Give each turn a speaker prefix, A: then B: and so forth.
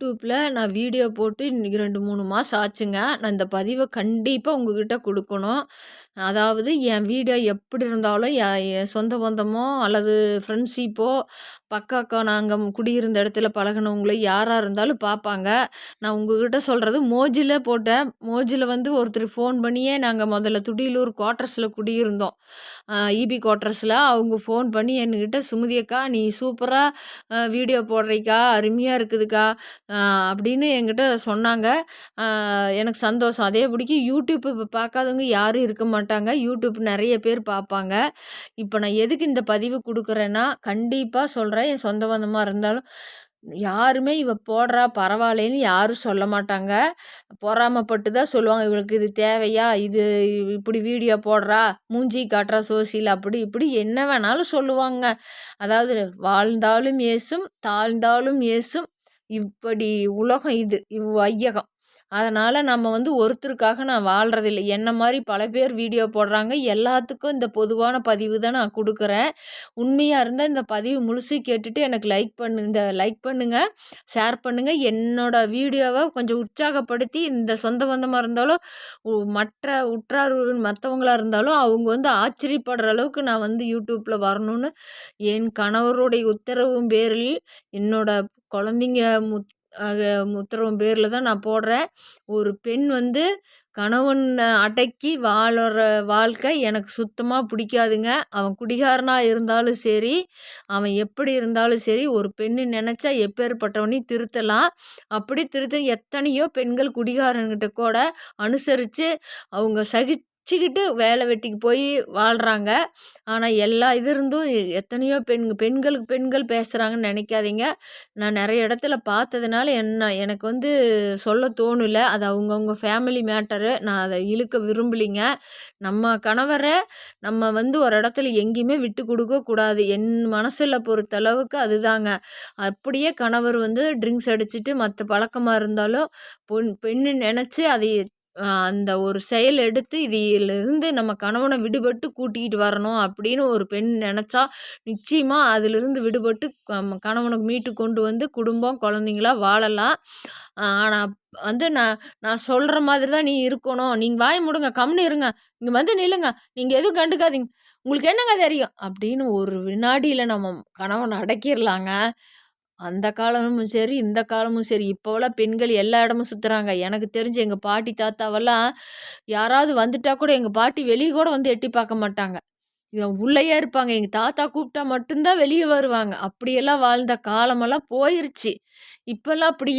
A: யூடியூப்பில் நான் வீடியோ போட்டு இன்றைக்கி 2, 3 மாதம் ஆச்சுங்க. நான் இந்த பதிவை கண்டிப்பாக உங்ககிட்ட கொடுக்கணும். அதாவது என் வீடியோ எப்படி இருந்தாலும் என் சொந்த பந்தமோ அல்லது ஃப்ரெண்ட்ஷிப்போ பக்கம் நாங்கள் குடியிருந்த இடத்துல பழகினவங்களோ யாராக இருந்தாலும் பார்ப்பாங்க. நான் உங்ககிட்ட சொல்கிறது மோஜில போட்டேன். மோஜில வந்து ஒருத்தர் ஃபோன் பண்ணியே நாங்கள் முதல்ல துடியலூர் குவார்ட்டர்ஸில் குடியிருந்தோம். இபி குவார்ட்டர்ஸில் அவங்க ஃபோன் பண்ணி என்கிட்ட "சுமதி அக்கா நீ சூப்பராக வீடியோ போடுறீக்கா, அருமையாக இருக்குதுக்கா" அப்படின்னு என்கிட்ட சொன்னாங்க. எனக்கு சந்தோஷம். அதே பிடிக்கி யூடியூப் இப்போ பார்க்காதவங்க யாரும் இருக்க மாட்டாங்க. யூடியூப் நிறைய பேர் பார்ப்பாங்க. இப்போ நான் எதுக்கு இந்த பதிவு கொடுக்குறேன்னா, கண்டிப்பாக சொல்கிறேன், என் சொந்த பந்தமா இருந்தாலும் யாருமே "இவ போடுறா பரவாயில்லைன்னு" யாரும் சொல்ல மாட்டாங்க. பொறாமைப்பட்டு தான் சொல்லுவாங்க, "இவளுக்கு இது தேவையா? இது இப்படி வீடியோ போடுறா, மூஞ்சி காட்டுறா சோசியல்" அப்படி இப்படி என்ன வேணாலும் சொல்லுவாங்க. அதாவது வாழ்ந்தாலும் ஏசும், தாழ்ந்தாலும் ஏசும், இப்படி உலகம் இது வையகம். அதனால் நம்ம வந்து ஒருத்தருக்காக நான் வாழ்கிறதில்ல. என்ன மாதிரி பல பேர் வீடியோ போடுறாங்க. எல்லாத்துக்கும் இந்த பொதுவான பதிவு தான் நான் கொடுக்குறேன். உண்மையாக இருந்தால் இந்த பதிவு முழுசு கேட்டுட்டு எனக்கு லைக் பண்ணுங்கள், ஷேர் பண்ணுங்கள். என்னோட வீடியோவை கொஞ்சம் உற்சாகப்படுத்தி இந்த சொந்த பந்தமாக இருந்தாலும் மற்ற உற்றார் மற்றவங்களாக இருந்தாலும் அவங்க வந்து ஆச்சரியப்படுற அளவுக்கு நான் வந்து யூடியூப்பில் வரணும்னு என் கணவருடைய உத்தரவும் பேரில் என்னோட குழந்தைங்க உத்தரவும் பேரில் தான் நான் போடுறேன். ஒரு பெண் வந்து கணவன் அடக்கி வாழுற வாழ்க்கை எனக்கு சுத்தமாக பிடிக்காதுங்க. அவன் குடிகாரனாக இருந்தாலும் சரி, அவன் எப்படி இருந்தாலும் சரி, ஒரு பெண்ணு நினச்சா எப்பேற்பட்டவனையும் திருத்தலாம். அப்படி திருத்த எத்தனையோ பெண்கள் குடிகாரன்கிட்ட கூட அனுசரித்து அவங்க சகிச்சுக்கிட்டு வேலை வெட்டிக்கு போய் வாழ்கிறாங்க. ஆனால் எல்லா இது இருந்தும் எத்தனையோ பெண்களுக்கு பெண்கள் பேசுகிறாங்கன்னு நினைக்காதீங்க. நான் நிறைய இடத்துல பார்த்ததுனால எனக்கு வந்து சொல்ல தோணல. அது அவங்கவுங்க ஃபேமிலி மேட்டரு. நான் அதை இழுக்க விரும்பலிங்க. நம்ம கணவரை நம்ம வந்து ஒரு இடத்துல எங்கேயுமே விட்டு கொடுக்கக்கூடாது. என் மனசில் பொறுத்தளவுக்கு அதுதாங்க. அப்படியே கணவர் வந்து ட்ரிங்க்ஸ் அடிச்சுட்டு மற்ற பழக்கமாக இருந்தாலும் பெண்ணு நினச்சி அதை அந்த ஒரு செயல் எடுத்து இதிலிருந்து நம்ம கணவனை விடுபட்டு கூட்டிகிட்டு வரணும் அப்படின்னு ஒரு பெண் நினச்சா நிச்சயமாக அதிலிருந்து விடுபட்டு கணவனை மீட்டு கொண்டு வந்து குடும்பம் குழந்தைங்களா வாழலாம். ஆனால் வந்து நான் சொல்கிற மாதிரி தான் நீ இருக்கணும். நீங்கள் வாய மூடுங்க, கம்முன்னு இருங்க, இங்கே வந்து நில்லுங்க, நீங்கள் எதுவும் கண்டுக்காதீங்க, உங்களுக்கு என்னங்க தெரியும் அப்படின்னு ஒரு வினாடியில் நம்ம கணவனை அடக்கிடலாங்க. அந்த காலமும் சரி, இந்த காலமும் சரி, இப்போவெல்லாம் பெண்கள் எல்லா இடமும் சுற்றுறாங்க. எனக்கு தெரிஞ்சு எங்கள் பாட்டி தாத்தாவெல்லாம் யாராவது வந்துட்டா கூட எங்கள் பாட்டி வெளியே கூட வந்து எட்டி பார்க்க மாட்டாங்க. உள்ளேயே இருப்பாங்க. எங்கள் தாத்தா கூப்பிட்டா மட்டும்தான் வெளியே வருவாங்க. அப்படியெல்லாம் வாழ்ந்த காலமெல்லாம் போயிருச்சு. இப்போல்லாம் அப்படி